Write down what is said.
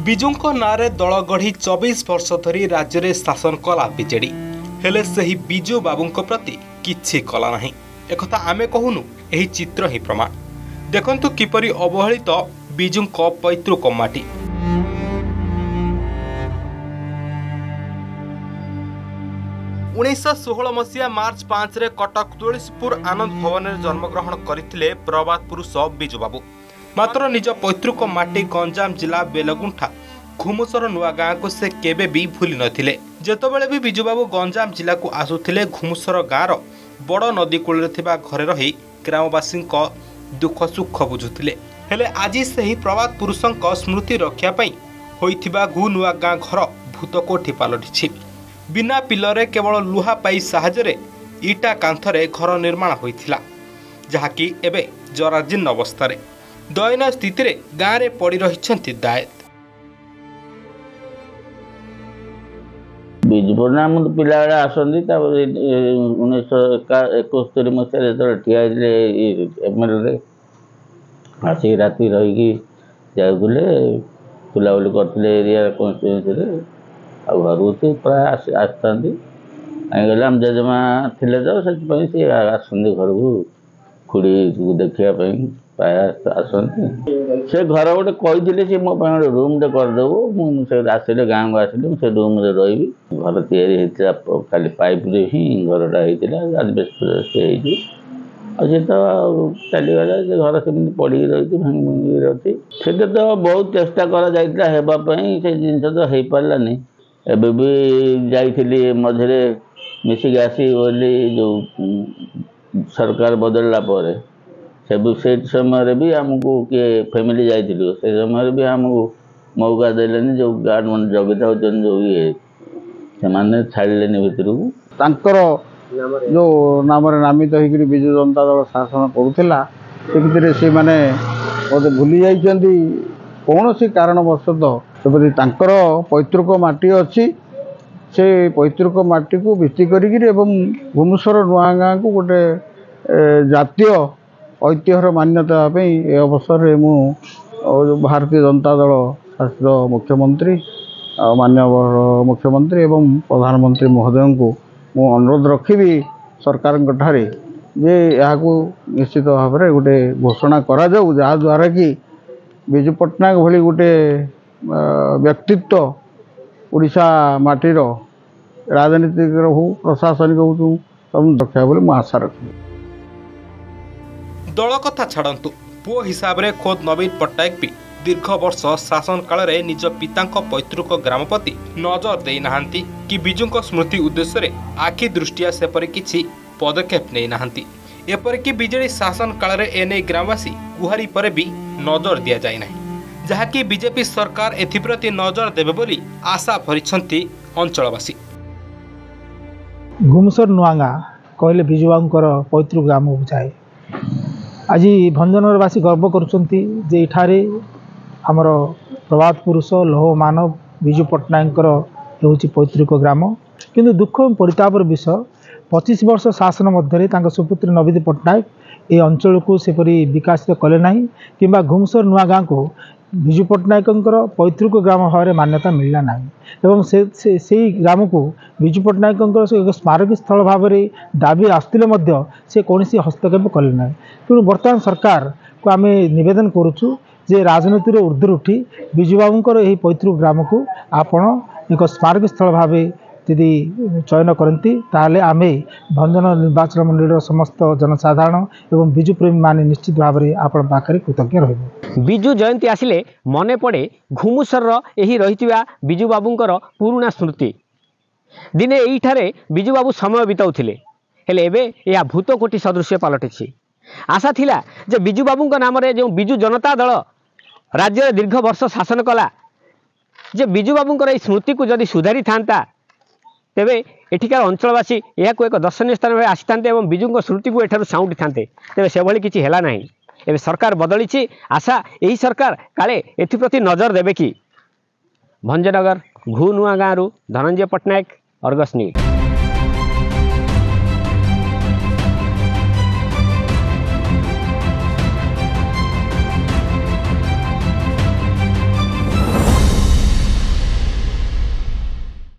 विजुंको नारे दल गढ़ी 24 वर्ष धरी राज्य में शासन कला बीजेडी हेले सही विजु बाबूंको प्रति किछि कला नाही एकथा आमे कहूनु एही चित्र ही प्रमाण देखंतु किपरि अवहेलित विजुंको पैतृक माटी। उन्नीस 16 मार्च 5 रे कटक तुलसीपुर आनंद भवन में जन्मग्रहण करथिले प्रबाद पुरुष विजु बाबू। मात्र निज पैतृक माटी गंजाम जिला बेलगुंठा घुमुसर नुआ गाँ को से केबे भी भूली नथिले। जेतबेले भी विजु बाबू गंजाम जिला को आसुथिले घुमुसर गाँर बड़ नदी कूल घरे रही ग्रामवासी दुख सुख बुझुथिले। हेले आज सही प्रबाद पुरुषों स्मृति रक्षा पाई होइथिबा घु नुआ गाँ घर भूतकोठी पलटिछि। बिना पिलरे केवल लुहा पाई साहाय्य इटा कांथरे घर निर्माण होइथिला जहाँकि एबे जराजीर्ण अवस्था दयनीय स्थिति रे गाँव में पड़ी रही दायत। विजुपुरना पिला आसती 1971 मसीह जो ठिया एमएलए आसिक राति रही जाऊे बुलाबुली करते एरिया कन्स्टिट्यूएंसी घर को प्राय आसता कहीं आम जेजेमा थे तो से आसती घर को खुड़ी देखापी प्राय आसती से घर गोटे कही सी मो गोटे रूम करदेबू मुझे आसिले गाँव को आसिले से रूम रे रही घर या खाली पाइप रे ही घरटा होता आजबेस्ट से तो चलीगला से घर से पड़ी रही भांगी भांगी रही से तो बहुत चेष्टा कराई से जिन तो हो पारानी एबे भी जाइली मझे मिसिक आसी जो सरकार बदलला पर से समय भी आमको किए फैमिली जाइलु से समय भी आमको मौका देलेनी जो गार्ड मन जगी था जो ये से छाड़े भितर को जो नाम नामित होकर विजु जनता दल शासन करुला से मैंने मत भूली जाइए कौन सी कारणवशतः तपरि तांकर पैतृक माटी अच्छी से पैतृक माटी को भित्ति करी घुमुसर नुआ गाँ को गोटे जातीय ऐतिह्यर मान्यता ए अवसर में मु भारतीय जनता दल शासित मुख्यमंत्री माननीय मुख्यमंत्री एवं प्रधानमंत्री महोदय को मु अनुरोध रखी सरकार ठारे जे यहाँ निश्चित भाव में गोटे घोषणा करा जाऊ जहाँ द्वारा कि विजु पट्टनायक भली गोटे व्यक्तित्व ओडिशा माटीर राजनीतिक हो प्रशासनिक हो सब रखा बोली मुझे आशा रखी। दल कथा छाड़ू पुओ हिसाब रे खोद नवीन पट्टनायक भी दीर्घ वर्ष शासन काल रे निज पिता पैतृक ग्राम प्रति नजर दे नाहांती कि विजुंको स्मृति उद्देश्य रे आखि दृष्टिया सेपरि किछि पदक्षेप नै नाहांती। एपरिक बीजेडी शासन काल रे एने ग्रामवासी गुहारी पर भी नजर दिया जाय नाही जहाँकि बीजेपी सरकार एथिप्रति नजर देबे बोली आशा भरिछंती अंचलवासी। घुमुसर नुआगा कहले विजुबांकर पैतृक ग्राम बुझाए आज भंजनरवासी गर्व करुँचे जे इठारे आमर प्रभात पुरुष लौह मानव विजु पट्टनायकर होउछि पैतृक ग्राम किंतु दुख परितापर विषय 25 वर्ष शासन मध्य सुपुत्र नवीन पट्टनायक ये अंचल को सेपरी विकासित कले नहीं किंबा घुमुसर नुआ गाँ को विजु पट्टनायकर पैतृक ग्राम भाव में मान्यता मिलला नहीं एवं से ग्राम को विजु पट्टनायकर एक स्मारक स्थल भाव में दाबी आसुले से कौन हस्तक्षेप कले ना तेणु बर्तमान सरकार को आम निवेदन करुचु जे राजनीतिर ऊर्ध्वर उठी विजु बाबूंकर यही पैतृक ग्राम को आपण एक स्मारक स्थल भाव यदि चयन करती ताले आमे भंजन निर्वाचन मंडल समस्त जनसाधारण एवं विजु प्रेमी माने निश्चित भाव में आपण पाखरे कृतज्ञ रहबो। विजु जयंती आसिले मने पड़े घुमुसर यही रहितिबा विजु बाबूंकर पुराना स्मृति दिने एठारे विजु बाबू समय बिताउथिले हेले एबे या भूतकोटी सदृश पलटिछि। आशा थिला जे विजु बाबूंक नाम रे जो विजु जनता दल राज्य दीर्घ वर्ष शासन कला जे विजु बाबूंकर ए स्मृति को जदि सुधारी थांता तेबे एठिकार अंचलवासी यह एक दर्शनीय स्थान में आसी था विजुंक स्मृति को एठार साउंडी था तेज से भली किसी है ना एवं सरकार बदली आशा यही सरकार काले एप्रति नजर देवे कि भंजनगर घु नुआ गाँव धनंजय पट्टनायक अर्गस न्यूज।